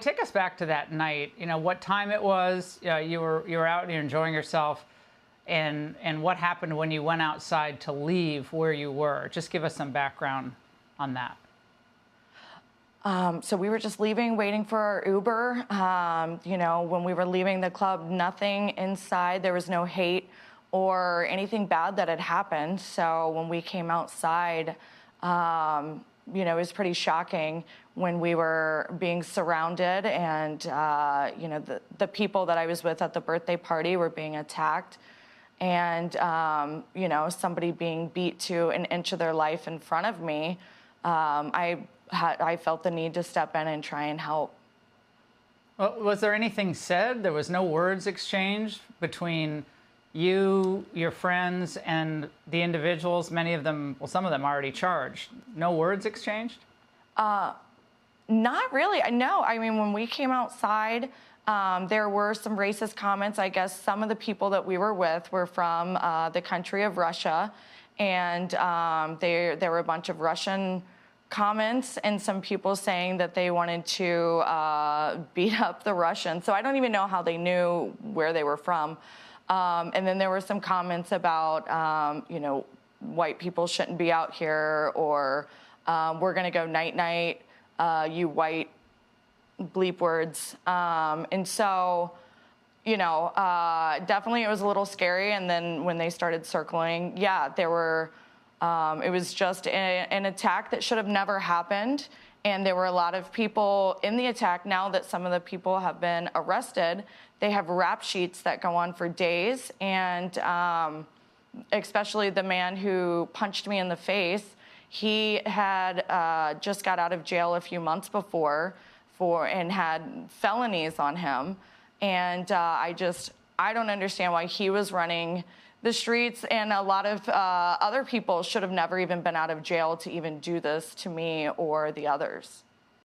take us back to that night. You know, what time it was. You were out and you're enjoying yourself, and what happened when you went outside to leave where you were. Just give us some background on that. So we were just leaving, waiting for our Uber. You know, when we were leaving the club, nothing inside. There was no hate or anything bad that had happened. So when we came outside, you know, it was pretty shocking when we were being surrounded, and you know, the people that I was with at the birthday party were being attacked, and you know, somebody being beat to an inch of their life in front of me. I felt the need to step in and try and help. Well, was there anything said? There was no words exchanged between you, your friends, and the individuals? Many of them, well, some of them already charged. No words exchanged? Not really. No, I mean, when we came outside, there were some racist comments. I guess some of the people that we were with were from the country of Russia, and there were a bunch of Russian comments and some people saying that they wanted to beat up the Russians. So I don't even know how they knew where they were from. And then there were some comments about, you know, white people shouldn't be out here, or we're going to go night-night, you white bleep words. And so, you know, definitely it was a little scary. And then when they started circling, yeah, there were, it was just an attack that should have never happened. And there were a lot of people in the attack. Now that some of the people have been arrested, they have rap sheets that go on for days. And especially the man who punched me in the face, he had just got out of jail a few months before and had felonies on him. And I don't understand why he was running the streets, and a lot of other people should have never even been out of jail to even do this to me or the others.